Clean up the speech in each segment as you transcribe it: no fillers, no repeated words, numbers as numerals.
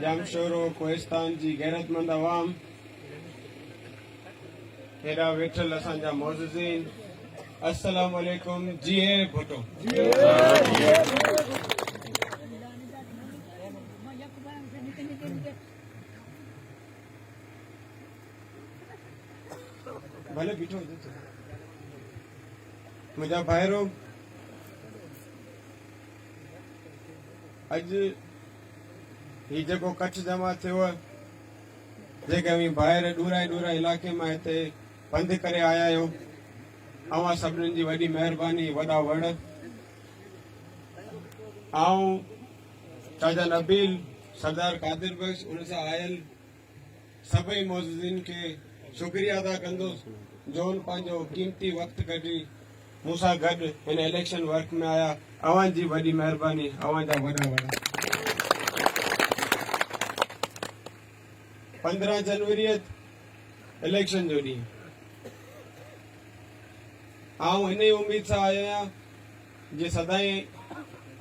जामशोरो कोहिस्तान जी गैरतमंद अवाम, हेरा वेठल असांजा मोअज़्ज़िज़ीन, अस्सलाम वालेकुम। जीए भुट्टो। भले बीठो मुंहिंजा भाइरो, अॼु ही जेको कच्छ जमा थियो आहे, जेके अवी ॿाहिरि ॾूरा इलाइक़े मां हिते पंधु करे आया आहियो, अवां सभिनीनि जी वॾी महिरबानी, वॾा वड़। आऊं चाचा नबील, सरदार कादिर बख्श, उन सां आयल सभई मोअज़्ज़िज़ीन खे शुक्रिया अदा कंदुसि जो उन पंहिंजो कीमती वक़्तु कढी मूंसां गॾु हिन इलेक्शन वर्क में आया। अवां जी वॾी महिरबानी, अवां जा वॾा वॾा। 15 जनवरी इलेक्शन जो ॾींहुं आऊं हिन उम्मीद सां आयो आहियां जे सदाईं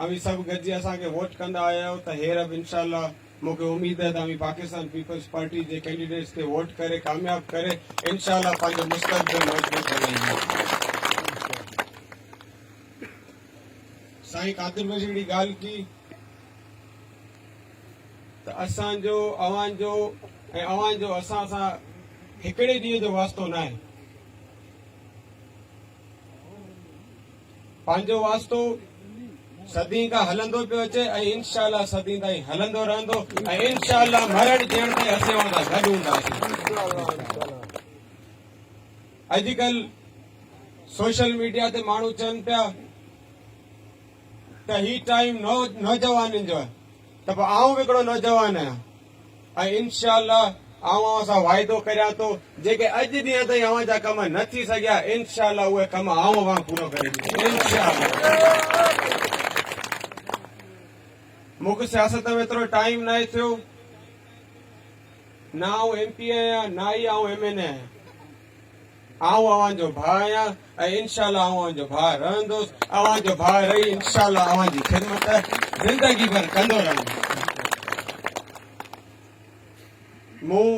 अवी सभु गॾिजी असांखे वोट कंदा आया आहियो त हींअर बि इंशाअल्लाह मूंखे उम्मीद है त पाकिस्तान पीपल्स पार्टी के कैंडिडेट्स के वोट करे कामयाब करे इंशाअल्लाह पंहिंजो मुस्तक़बिल मजबूत बनाईंदा। साईं कादिर बख्श जी ॻाल्हि की त असांजो अवां जो असां सां हिकिड़े ॾींहं जो वास्तो न आहे। पंहिंजो वास्तो सदी खां हलंदो पियो अचे ऐं इंशाअल्लाह सदी ताईं हलंदो रहंदो ऐं इंशाअल्लाह मरण ॾियण ताईं असीं हुन सां गॾु हूंदासीं। अॼुकल्ह सोशल मीडिया ते माण्हू चवनि पिया त ही टाइम नौजवाननि जो आहे, त पोइ आऊं बि हिकिड़ो नौजवान आहियां ऐं इंशाअल्लाह अवां सां वाइदो करियां थो जेके अॼु ॾींहं ताईं अवां जा कम न थी सघिया, इंशाअल्लाह उहे कम आऊं अवां पूरो करे ॾींदुसि इंशाअल्लाह। मूंखे सियासत में एतिरो टाइम न थियो, ना आऊं MP आहियां ना ई आऊं MN आहियां। आऊं अवां जो भाउ आहियां ऐं इंशाअल्लाह अवां जो भाउ रहंदुसि, अवां जो भाउ रही इंशाअल्लाह अवां जी ख़िदमत ज़िंदगी भर कंदो रहंदुसि। मूं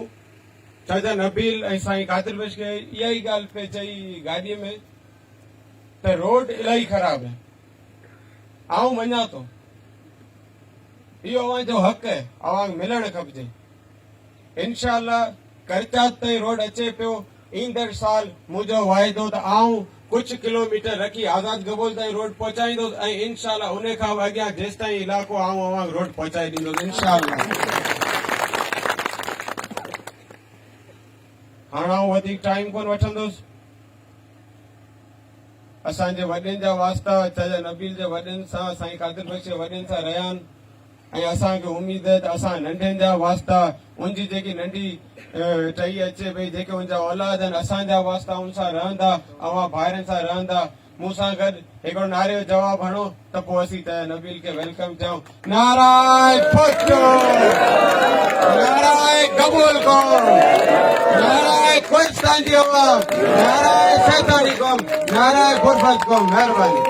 चाचा नबील ऐं साईं कादिर बख्श खे इहा ई ॻाल्हि पे चई गाॾीअ में त रोड इलाही ख़राब है। आऊं मञा थो इहो अवां जो हक़ है, अवां मिलणु खपजे। इंशाअल्लाह करचात ताईं रोड अचे पियो, ईंदड़ साल मुंहिंजो वाइदो त आऊं कुछ किलोमीटर रखी आज़ाद गबोल ताईं रोड पहुचाईंदुसि ऐं इंशाअल्लाह उन खां अॻियां जेसि ताईं इलाइक़ो आऊं अवां रोड पहुचाए ॾींदुसि इंशाअल्लाह। हाणे आऊं वधीक टाइम कोन वठंदुसि। असांजे वॾनि जा वास्ता चाचा नबील जे वॾनि सां, साईं कादिर बख्श जे वॾनि सां रहिया आहिनि ऐं असांखे उम्मीद है त असां नंढनि जा वास्ता उनजी जेकी नंढी टही अचे भई जेके उनजा औलाद आहिनि असांजा वास्ता उन सां रहंदा, अवां भाइरनि सां रहंदा। मूंसां गॾु हिकिड़ो नारे जो जवाबु हणो त पोइ असीं चाचा नबील खे वेलकम चऊं। नाराए भुट्टो, नाराए कबूल कौम, नाराए कोहिस्तान जी अवाम, नाराए शैतानी कौम, नाराए गुरबत कौम। महिरबानी।